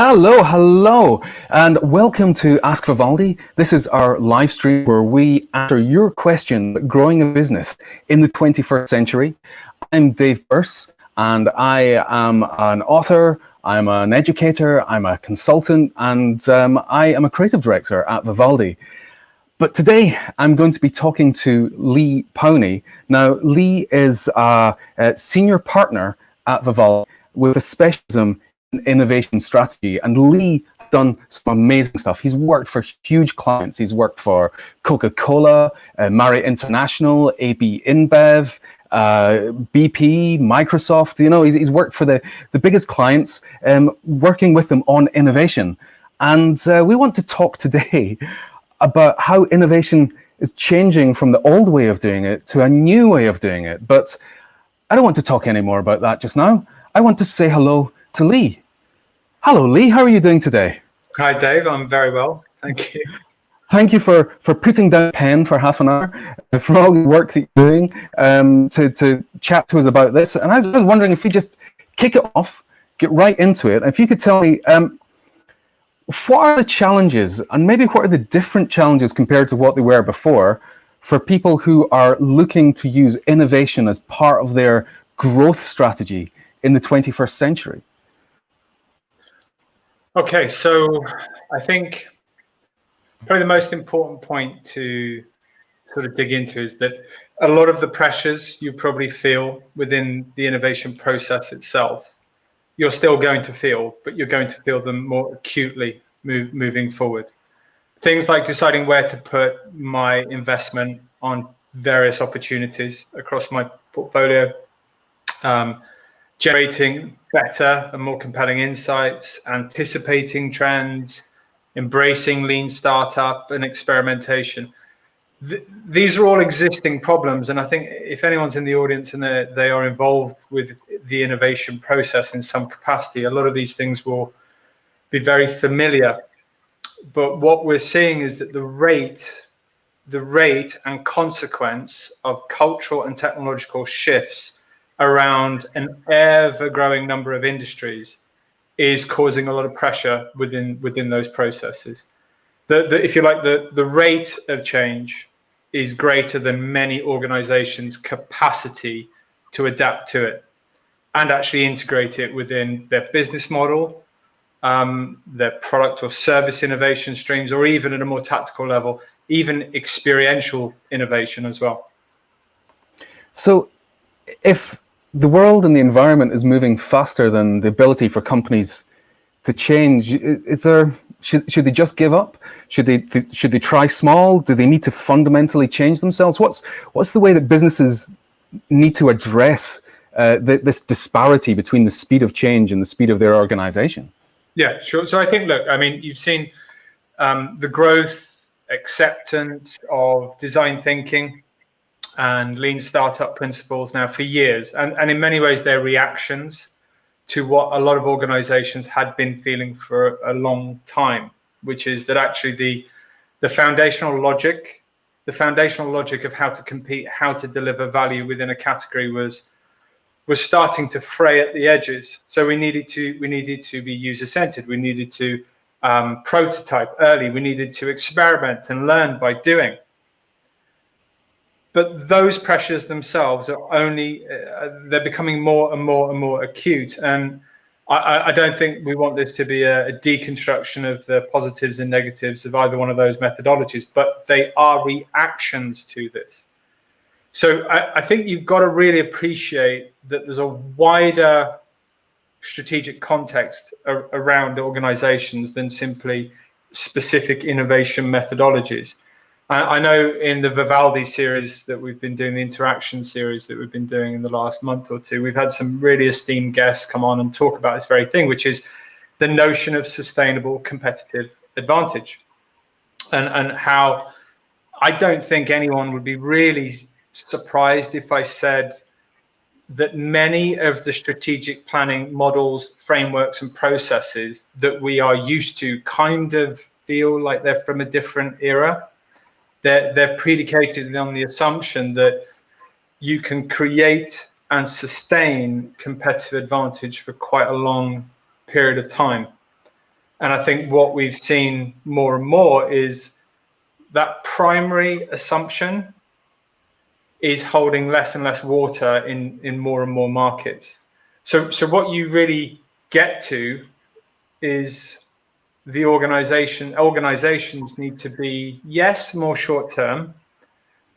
Hello, hello, and welcome to Ask Vivaldi. This is our live stream where we answer your question about growing a business in the 21st century. I'm Dave Burse, and I am an author, I'm an educator, I'm a consultant, and I am a creative director at Vivaldi. But today I'm going to be talking to Lee Powney. Now, Lee is a senior partner at Vivaldi with a specialism in innovation strategy. And Lee has done some amazing stuff. He's worked for huge clients. He's worked for Coca-Cola, Marriott International, AB InBev, BP, Microsoft. You know, he's worked for the biggest clients, working with them on innovation. And we want to talk today about how innovation is changing from the old way of doing it to a new way of doing it. But I don't want to talk any more about that just now. I want to say hello to Lee. Hello, Lee. How are you doing today? Hi, Dave. I'm very well. Thank you. Thank you for putting down a pen for half an hour, for all the work that you're doing to chat to us about this. And I was wondering if we just kick it off, get right into it. If you could tell me, what are the challenges, and maybe what are the different challenges compared to what they were before, for people who are looking to use innovation as part of their growth strategy in the 21st century? Okay, so I think probably the most important point to sort of dig into is that a lot of the pressures you probably feel within the innovation process itself, you're still going to feel, but you're going to feel them more acutely moving forward. Things like deciding where to put my investment on various opportunities across my portfolio, generating better and more compelling insights, anticipating trends, embracing lean startup and experimentation. These are all existing problems, and I think if anyone's in the audience and they are involved with the innovation process in some capacity, a lot of these things will be very familiar. But what we're seeing is that the rate and consequence of cultural and technological shifts around an ever-growing number of industries is causing a lot of pressure within those processes. If you like, the rate of change is greater than many organizations' capacity to adapt to it and actually integrate it within their business model, their product or service innovation streams, or even at a more tactical level, even experiential innovation as well. So if the world and the environment is moving faster than the ability for companies to change, should they just give up? Should they try small? Do they need to fundamentally change themselves? What's the way that businesses need to address this disparity between the speed of change and the speed of their organization? Yeah, sure. So I think, look, I mean, you've seen the growth, acceptance of design thinking and lean startup principles now for years. And in many ways, they're reactions to what a lot of organizations had been feeling for a long time, which is that actually the foundational logic of how to compete, how to deliver value within a category was starting to fray at the edges. So we needed to be user-centered. We needed to prototype early. We needed to experiment and learn by doing. But those pressures themselves are only, they're becoming more and more and more acute. And I don't think we want this to be a deconstruction of the positives and negatives of either one of those methodologies, but they are reactions to this. So I think you've got to really appreciate that there's a wider strategic context around organizations than simply specific innovation methodologies. I know in the Vivaldi series that we've been doing, the interaction series that we've been doing in the last month or two, we've had some really esteemed guests come on and talk about this very thing, which is the notion of sustainable competitive advantage, and how I don't think anyone would be really surprised if I said that many of the strategic planning models, frameworks, and processes that we are used to kind of feel like they're from a different era. They're predicated on the assumption that you can create and sustain competitive advantage for quite a long period of time. And I think what we've seen more and more is that primary assumption is holding less and less water in more and more markets. So what you really get to is the organizations need to be, yes, more short term,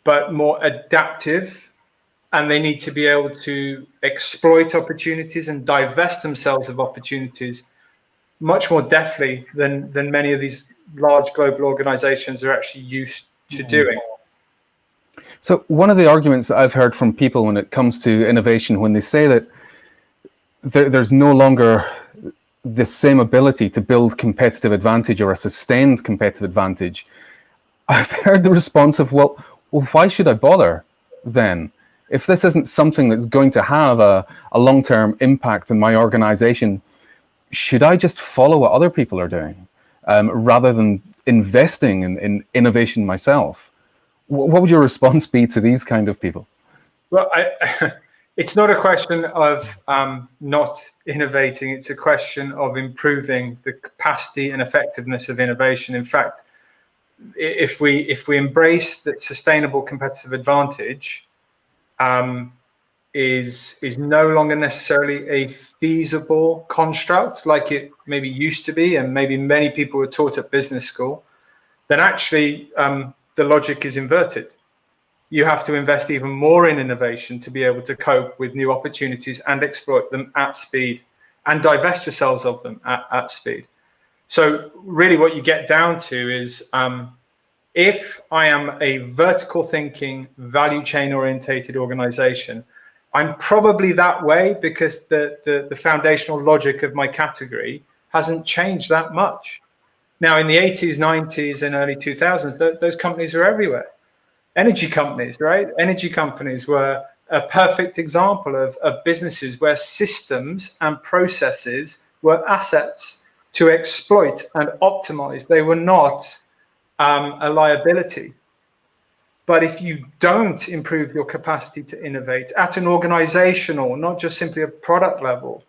but more adaptive, and they need to be able to exploit opportunities and divest themselves of opportunities much more deftly than many of these large global organizations are actually used to doing. So one of the arguments that I've heard from people when it comes to innovation, when they say that there's no longer the same ability to build competitive advantage or a sustained competitive advantage, I've heard the response of, well, why should I bother then? If this isn't something that's going to have a long-term impact on my organization, should I just follow what other people are doing rather than investing in innovation myself? What would your response be to these kind of people? Well, it's not a question of not innovating. It's a question of improving the capacity and effectiveness of innovation. In fact, if we embrace that sustainable competitive advantage is no longer necessarily a feasible construct like it maybe used to be, and maybe many people were taught at business school, then actually the logic is inverted. You have to invest even more in innovation to be able to cope with new opportunities and exploit them at speed and divest yourselves of them at speed. So really what you get down to is if I am a vertical thinking, value chain orientated organization, I'm probably that way because the foundational logic of my category hasn't changed that much. Now, in the 80s, 90s, and early 2000s, those companies were everywhere. Energy companies, right? Energy companies were a perfect example of businesses where systems and processes were assets to exploit and optimize. They were not a liability. But if you don't improve your capacity to innovate at an organizational, not just simply a product level,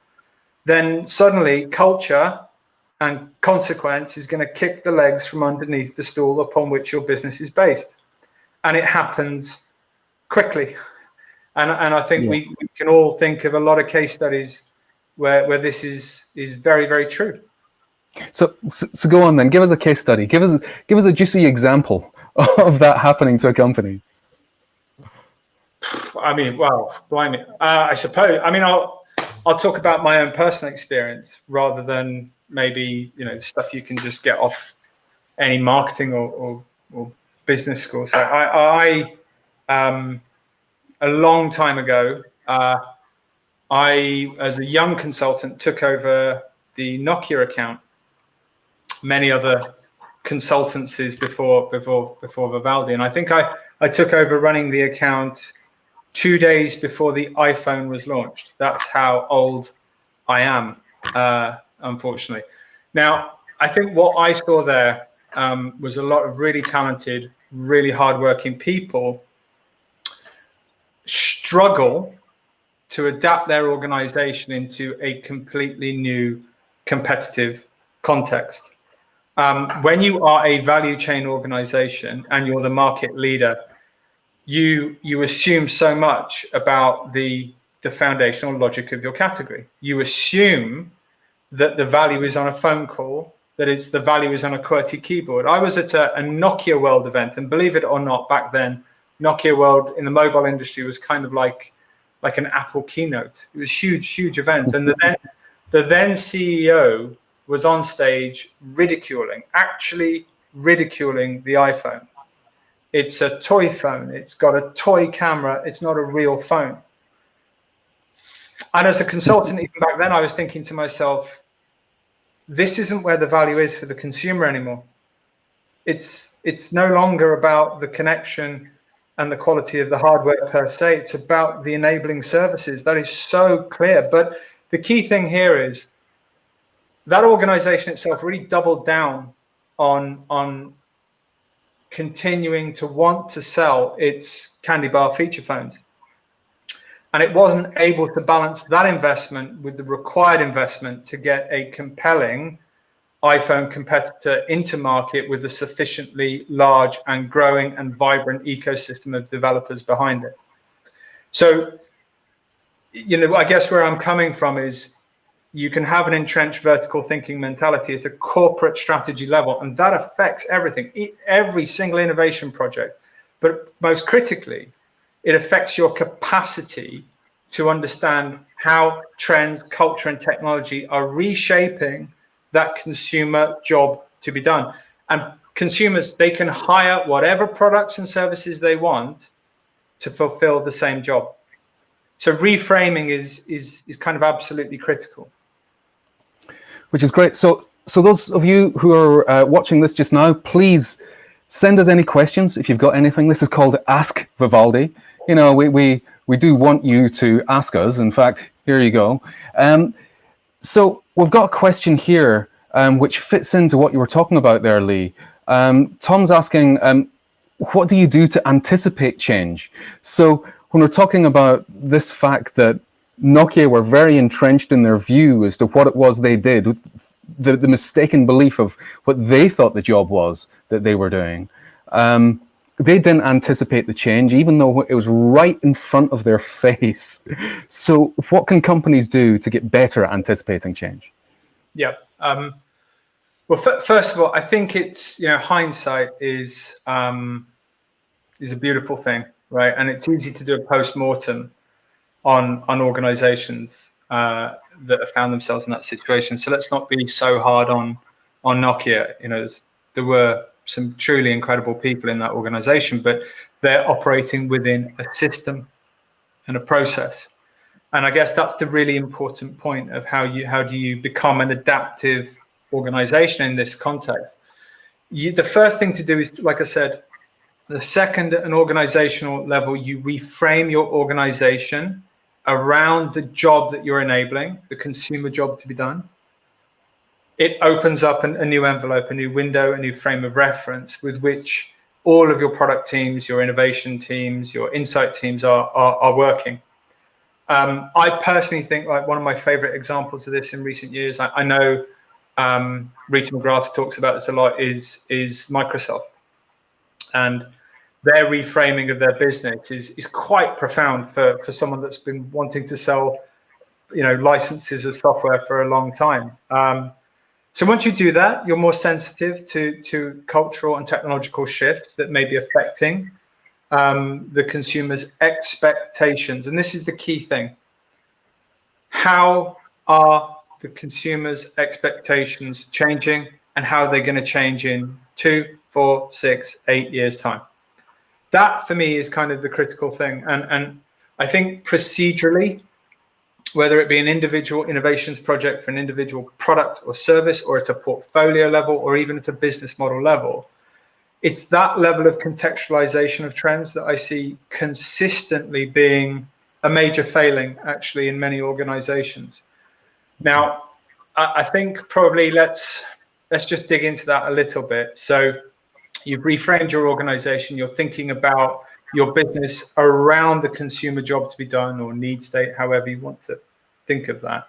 then suddenly culture and consequence is going to kick the legs from underneath the stool upon which your business is based. And it happens quickly. And I think we can all think of a lot of case studies where this is very, very true. So go on then. Give us a case study. Give us a juicy example of that happening to a company. I mean, well, blimey. I suppose. I mean, I'll talk about my own personal experience rather than maybe stuff you can just get off any marketing or business school. So I a long time ago, I as a young consultant took over the Nokia account. Many other consultancies before Vivaldi, and I think I took over running the account 2 days before the iPhone was launched. That's how old I am, unfortunately. Now, I think what I saw there was a lot of really talented, really hardworking people struggle to adapt their organization into a completely new competitive context. When you are a value chain organization and you're the market leader, you assume so much about the foundational logic of your category. You assume that the value is on a phone call, that the value is on a QWERTY keyboard. I was at a Nokia World event, and believe it or not, back then, Nokia World in the mobile industry was kind of like an Apple keynote. It was a huge event. And the then CEO was on stage actually ridiculing the iPhone. It's a toy phone. It's got a toy camera. It's not a real phone. And as a consultant, even back then, I was thinking to myself, this isn't where the value is for the consumer anymore. It's no longer about the connection and the quality of the hardware per se. It's about the enabling services. That is so clear. But the key thing here is that organization itself really doubled down on continuing to want to sell its candy bar feature phones. And it wasn't able to balance that investment with the required investment to get a compelling iPhone competitor into market with a sufficiently large and growing and vibrant ecosystem of developers behind it. So, I guess where I'm coming from is you can have an entrenched vertical thinking mentality at a corporate strategy level, and that affects everything, every single innovation project. But most critically, it affects your capacity to understand how trends, culture, and technology are reshaping that consumer job to be done. And consumers, they can hire whatever products and services they want to fulfill the same job. So reframing is kind of absolutely critical. Which is great. So those of you who are watching this just now, please send us any questions if you've got anything. This is called Ask Vivaldi. We do want you to ask us. In fact, here you go. So we've got a question here which fits into what you were talking about there, Lee. Tom's asking, what do you do to anticipate change? So when we're talking about this fact that Nokia were very entrenched in their view as to what it was they did, the mistaken belief of what they thought the job was that they were doing. They didn't anticipate the change, even though it was right in front of their face. So what can companies do to get better at anticipating change? Yeah. Well, first of all, I think it's, hindsight is a beautiful thing, right? And it's easy to do a post-mortem on organizations that have found themselves in that situation. So let's not be so hard on Nokia. There were some truly incredible people in that organization, but they're operating within a system and a process. And I guess that's the really important point of how do you become an adaptive organization in this context. The first thing to do is, like I said, the second, at an organizational level, you reframe your organization around the job that you're enabling, the consumer job to be done. It opens up a new envelope, a new window, a new frame of reference with which all of your product teams, your innovation teams, your insight teams are working. I personally think, like, one of my favorite examples of this in recent years, I know Rita McGrath talks about this a lot, is Microsoft. And their reframing of their business is quite profound for someone that's been wanting to sell, licenses of software for a long time. So once you do that, you're more sensitive to cultural and technological shifts that may be affecting the consumer's expectations. And this is the key thing. How are the consumer's expectations changing, and how are they going to change in 2, 4, 6, 8 years' time? That, for me, is kind of the critical thing. And I think procedurally, whether it be an individual innovations project for an individual product or service, or at a portfolio level, or even at a business model level, it's that level of contextualization of trends that I see consistently being a major failing, actually, in many organizations. Now, I think probably let's just dig into that a little bit. So you've reframed your organization, you're thinking about your business around the consumer job to be done, or need state, however you want to think of that.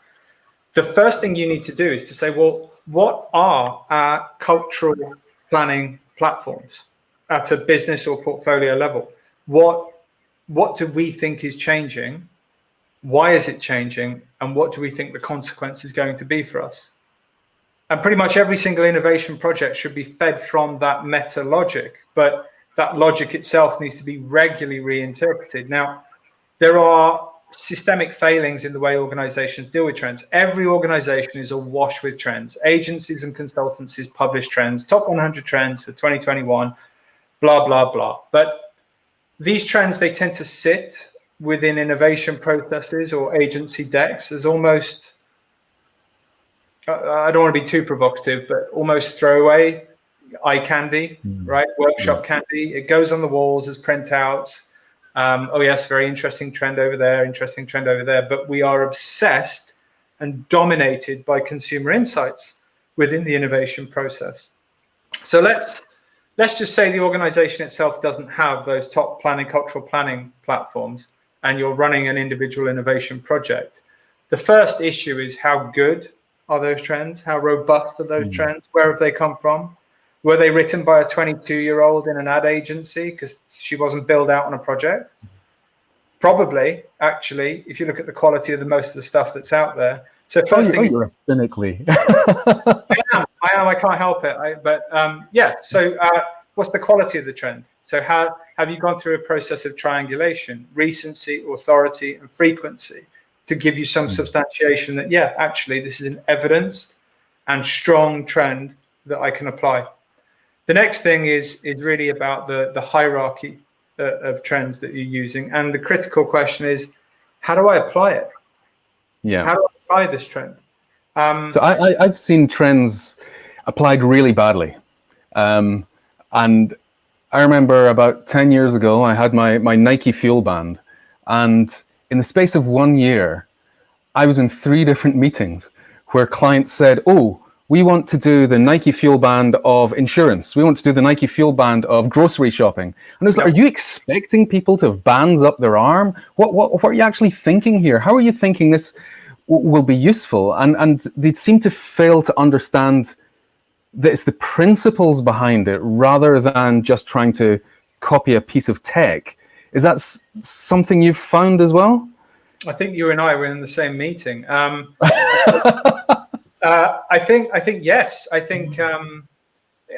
The first thing you need to do is to say, well, what are our cultural planning platforms at a business or portfolio level? What do we think is changing? Why is it changing? And what do we think the consequence is going to be for us? And pretty much every single innovation project should be fed from that meta logic, but that logic itself needs to be regularly reinterpreted. Now, there are systemic failings in the way organizations deal with trends. Every organization is awash with trends. Agencies and consultancies publish trends, top 100 trends for 2021, blah, blah, blah. But these trends, they tend to sit within innovation processes or agency decks as almost, I don't want to be too provocative, but almost throwaway eye candy, right? Workshop candy. It goes on the walls as printouts. Oh yes, very interesting trend over there, interesting trend over there. But we are obsessed and dominated by consumer insights within the innovation process. So let's just say the organization itself doesn't have those top planning, cultural planning platforms, and you're running an individual innovation project. The first issue is how good are those trends? How robust are those trends? Where have they come from? Were they written by a 22-year-old in an ad agency because she wasn't billed out on a project? Probably, actually, if you look at the quality of most of the stuff that's out there. So first thing, you're cynically. I am. I can't help it. Yeah. So what's the quality of the trend? So how have you gone through a process of triangulation, recency, authority, and frequency to give you some substantiation that, yeah, actually, this is an evidenced and strong trend that I can apply. The next thing is really about the hierarchy of trends that you're using. And the critical question is, how do I apply it? Yeah. How do I apply this trend? So I've seen trends applied really badly. And I remember about 10 years ago, I had my Nike Fuel Band. And in the space of 1 year, I was in 3 different meetings where clients said, oh, we want to do the Nike Fuel Band of insurance. We want to do the Nike Fuel Band of grocery shopping. And I was like, are you expecting people to have bands up their arm? What are you actually thinking here? How are you thinking this will be useful? And they seem to fail to understand that it's the principles behind it rather than just trying to copy a piece of tech. Is that something you've found as well? I think you and I were in the same meeting. I think yes. I think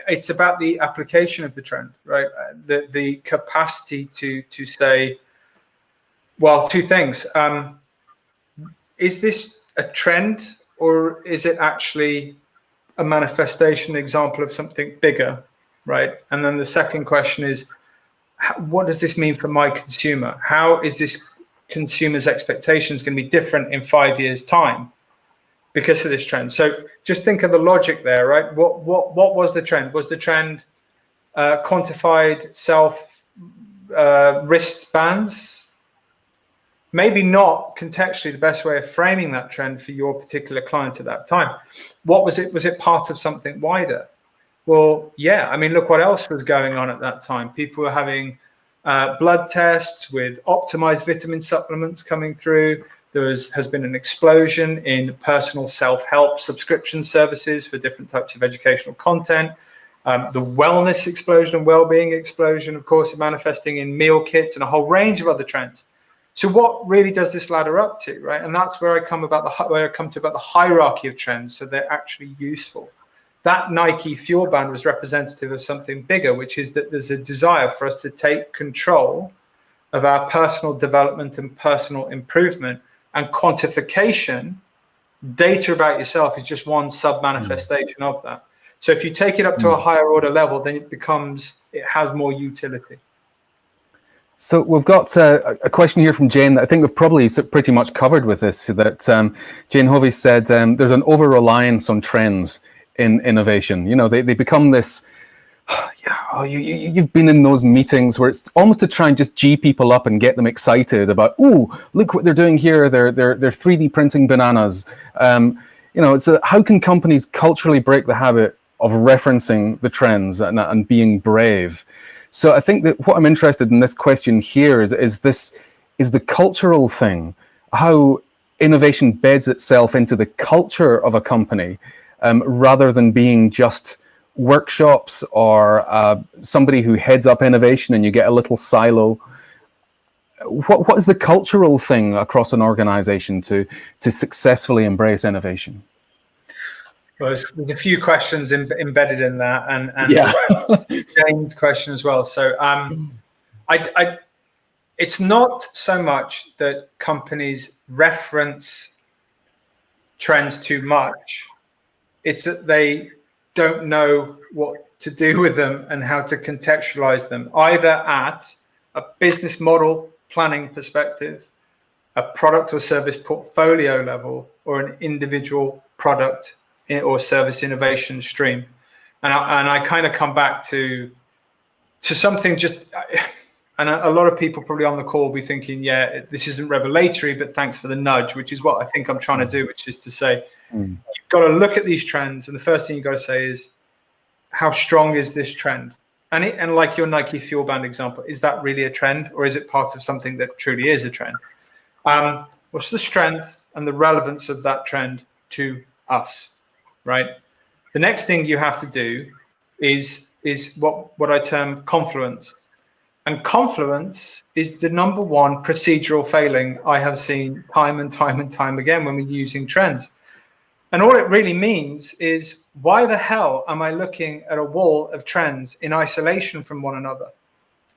it's about the application of the trend, right? The capacity to say, well, 2 things. Is this a trend, or is it actually a manifestation example of something bigger, right? And then the second question is, what does this mean for my consumer? How is this consumer's expectations going to be different in 5 years' time because of this trend? So just think of the logic there, right? What was the trend? Was the trend quantified self wristbands? Maybe not contextually the best way of framing that trend for your particular client at that time. What was it? Was it part of something wider? Well, yeah. I mean, look what else was going on at that time. People were having blood tests with optimized vitamin supplements coming through. There has been an explosion in personal self-help subscription services for different types of educational content. The wellness explosion and well-being explosion, of course, manifesting in meal kits and a whole range of other trends. So what really does this ladder up to, right? And that's where I come to about the hierarchy of trends, so they're actually useful. That Nike Fuel Band was representative of something bigger, which is that there's a desire for us to take control of our personal development and personal improvement, and quantification, data about yourself, is just one sub-manifestation of that. So if you take it up to a higher order level, then it has more utility. So we've got a question here from Jane that I think we've probably pretty much covered with this, that Jane Hovey said there's an over-reliance on trends in innovation. You know, they become this, you've been in those meetings where it's almost to try and just G people up and get them excited about, oh, look what they're doing here, they're 3D printing bananas. So how can companies culturally break the habit of referencing the trends and being brave? So I think that what I'm interested in this question here is the cultural thing, how innovation beds itself into the culture of a company, rather than being just workshops or somebody who heads up innovation and you get a little silo. What is the cultural thing across an organization to successfully embrace innovation? Well, there's a few questions embedded in that, and yeah. Jane's question as well. So it's not so much that companies reference trends too much. It's that they don't know what to do with them and how to contextualize them, either at a business model planning perspective, a product or service portfolio level, or an individual product or service innovation stream. And I kind of come back to something just, and a lot of people probably on the call will be thinking, yeah, this isn't revelatory, but thanks for the nudge, which is what I think I'm trying to do, which is to say, you've got to look at these trends, and the first thing you've got to say is, how strong is this trend? And like your Nike Fuel Band example, is that really a trend, or is it part of something that truly is a trend? What's the strength and the relevance of that trend to us, right? The next thing you have to do is what I term confluence. And confluence is the number one procedural failing I have seen time and time and time again when we're using trends. And all it really means is, why the hell am I looking at a wall of trends in isolation from one another?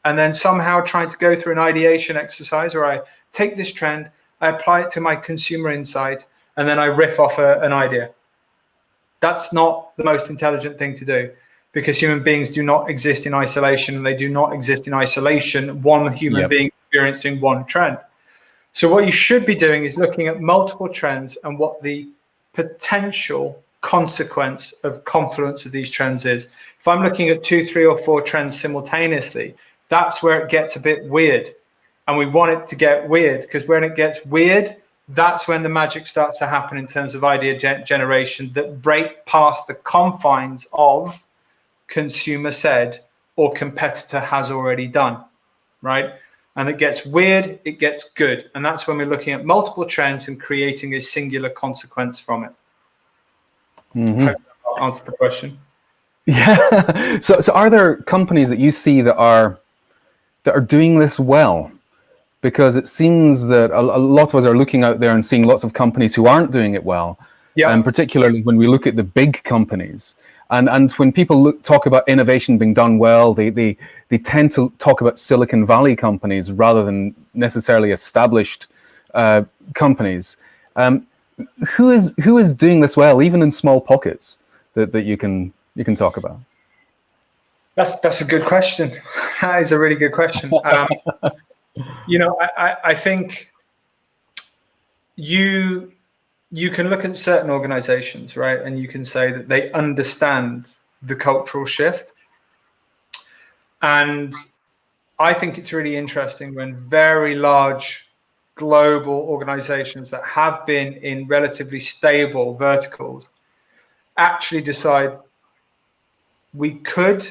And then somehow trying to go through an ideation exercise where I take this trend, I apply it to my consumer insight, and then I riff off an idea. That's not the most intelligent thing to do, because human beings do not exist in isolation, and they do not exist in isolation, one human being experiencing one trend. So what you should be doing is looking at multiple trends and what the potential consequence of confluence of these trends is. If I'm looking at 2, 3, or 4 trends simultaneously, that's where it gets a bit weird. And we want it to get weird, because when it gets weird, that's when the magic starts to happen in terms of idea generation that break past the confines of consumer said or competitor has already done, right? And it gets weird, it gets good. And that's when we're looking at multiple trends and creating a singular consequence from it. I hope that answered the question. Yeah. So are there companies that you see that are doing this well? Because it seems that a lot of us are looking out there and seeing lots of companies who aren't doing it well. Yeah. And particularly when we look at the big companies. And when people talk about innovation being done well, they tend to talk about Silicon Valley companies rather than necessarily established companies. Who is doing this well, even in small pockets, that you can talk about? That's a good question. That is a really good question. I think you can look at certain organizations, right, and you can say that they understand the cultural shift. And I think it's really interesting when very large global organizations that have been in relatively stable verticals actually decide we could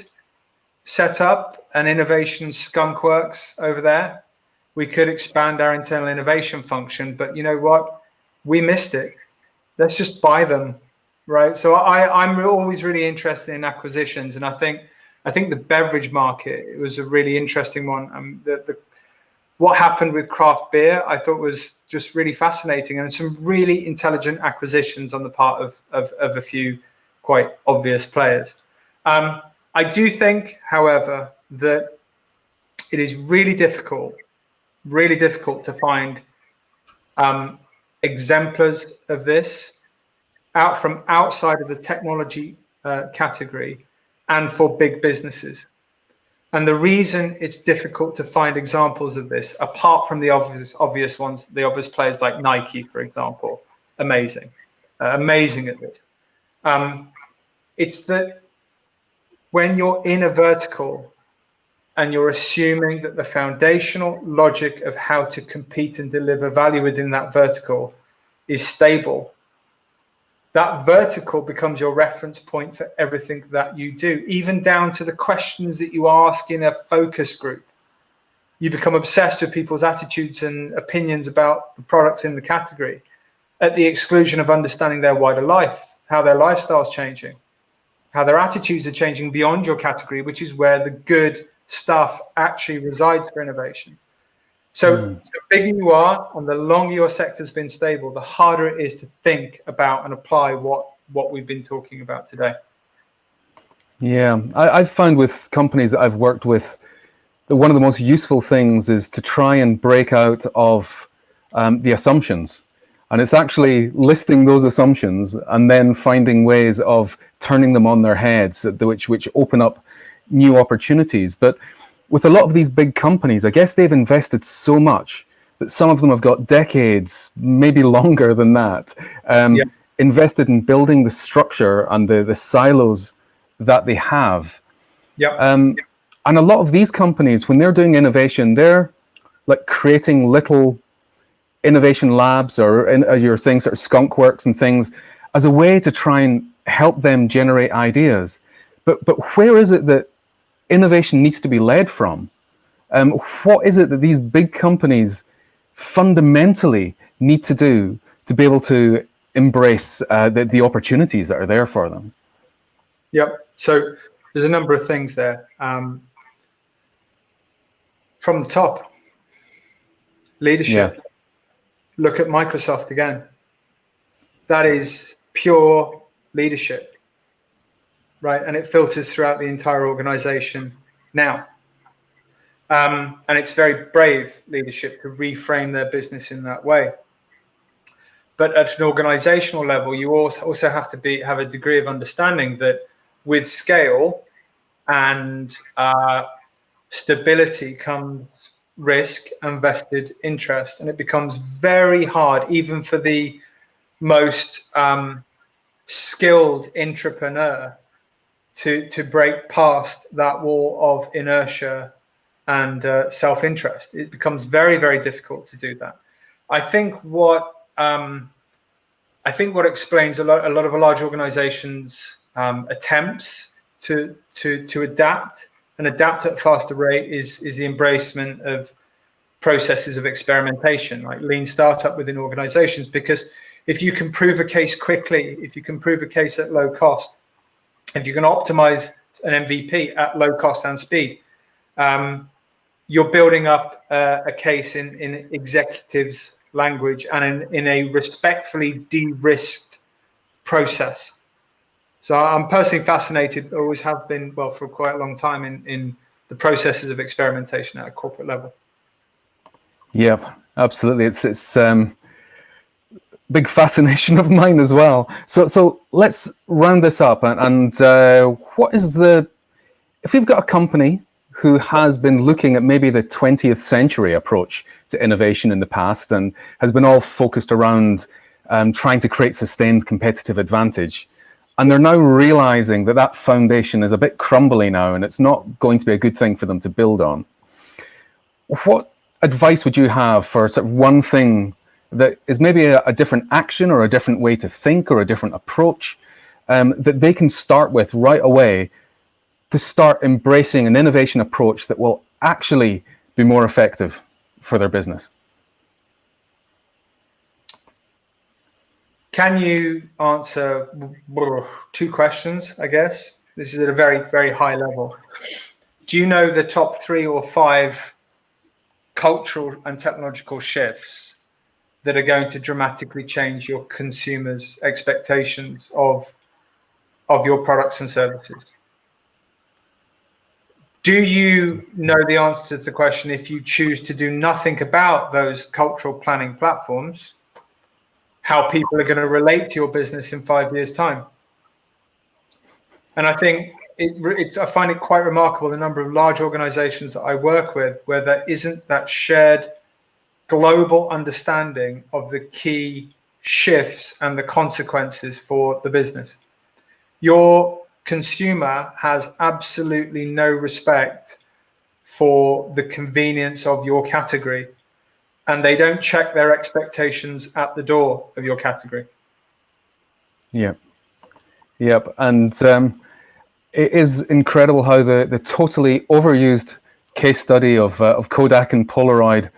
set up an innovation skunk works over there. We could expand our internal innovation function, but you know what? We missed it. Let's just buy them, right? So I'm always really interested in acquisitions, and I think the beverage market, it was a really interesting one. What happened with craft beer, I thought was just really fascinating, and some really intelligent acquisitions on the part of a few quite obvious players. I do think, however, that it is really difficult to find exemplars of this from outside of the technology category and for big businesses. And the reason it's difficult to find examples of this, apart from the obvious ones, the obvious players like Nike, for example, amazing at this. It's that when you're in a vertical and you're assuming that the foundational logic of how to compete and deliver value within that vertical is stable, that vertical becomes your reference point for everything that you do, even down to the questions that you ask in a focus group. You become obsessed with people's attitudes and opinions about the products in the category at the exclusion of understanding their wider life, how their lifestyle's changing, how their attitudes are changing beyond your category, which is where the good stuff actually resides for innovation. So the bigger you are and the longer your sector's been stable, the harder it is to think about and apply what we've been talking about today. Yeah, I've found with companies that I've worked with that one of the most useful things is to try and break out of the assumptions. And it's actually listing those assumptions and then finding ways of turning them on their heads, which open up new opportunities. But with a lot of these big companies, I guess they've invested so much that some of them have got decades, maybe longer than that, invested in building the structure and the silos that they have. And a lot of these companies, when they're doing innovation, they're like creating little innovation labs, or as you're saying, sort of skunk works and things, as a way to try and help them generate ideas. But where is it that innovation needs to be led from? What is it that these big companies fundamentally need to do to be able to embrace the opportunities that are there for them? Yep. So there's a number of things there. From the top, leadership. Yeah. Look at Microsoft again. That is pure leadership, right? And it filters throughout the entire organization now. And it's very brave leadership to reframe their business in that way. But at an organizational level, you also have to have a degree of understanding that with scale and stability comes risk and vested interest. And it becomes very hard, even for the most skilled entrepreneur, to break past that wall of inertia and self-interest. It becomes very, very difficult to do that. I think what explains a lot of large organizations' attempts to adapt and adapt at a faster rate is the embracement of processes of experimentation, like lean startup within organizations. Because if you can prove a case quickly, if you can prove a case at low cost, if you can optimize an MVP at low cost and speed, you're building up a case in executives' language and in a respectfully de-risked process. So I'm personally fascinated, always have been, well, for quite a long time, in the processes of experimentation at a corporate level. Yep, absolutely. It's big fascination of mine as well. So let's round this up. And what is if we've got a company who has been looking at maybe the 20th century approach to innovation in the past and has been all focused around trying to create sustained competitive advantage, and they're now realizing that that foundation is a bit crumbly now and it's not going to be a good thing for them to build on, what advice would you have for sort of one thing that is maybe a different action or a different way to think or a different approach that they can start with right away to start embracing an innovation approach that will actually be more effective for their business? Can you answer two questions, I guess? This is at a very, very high level. Do you know the top 3 or 5 cultural and technological shifts that are going to dramatically change your consumers' expectations of your products and services? Do you know the answer to the question, if you choose to do nothing about those cultural planning platforms, how people are going to relate to your business in 5 years' time? And I think I find it quite remarkable, the number of large organizations that I work with where there isn't that shared global understanding of the key shifts and the consequences for the business. Your consumer has absolutely no respect for the convenience of your category, and they don't check their expectations at the door of your category. Yep. And it is incredible how the totally overused case study of Kodak and Polaroid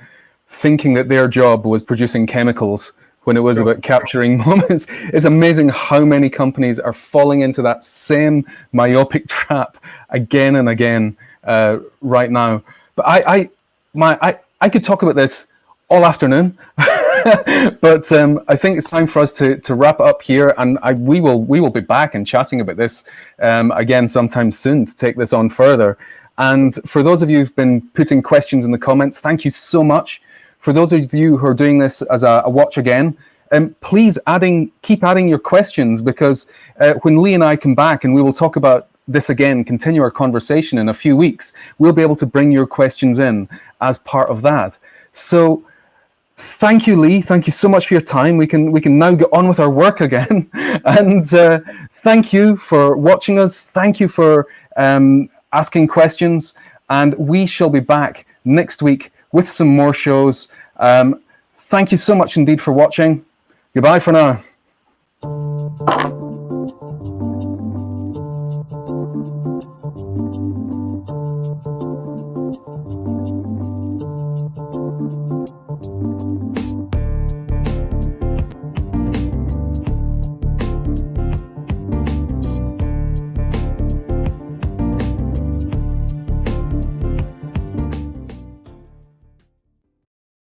thinking that their job was producing chemicals when it was about capturing moments. It's amazing how many companies are falling into that same myopic trap again and again right now. But I could talk about this all afternoon, but I think it's time for us to wrap up here, and we will be back and chatting about this again sometime soon to take this on further. And for those of you who've been putting questions in the comments, thank you so much. For those of you who are doing this as a watch again, please keep adding your questions, because when Lee and I come back and we will talk about this again, continue our conversation in a few weeks, we'll be able to bring your questions in as part of that. So thank you, Lee. Thank you so much for your time. We can now get on with our work again. And thank you for watching us. Thank you for asking questions. And we shall be back next week with some more shows. Thank you so much indeed for watching. Goodbye for now.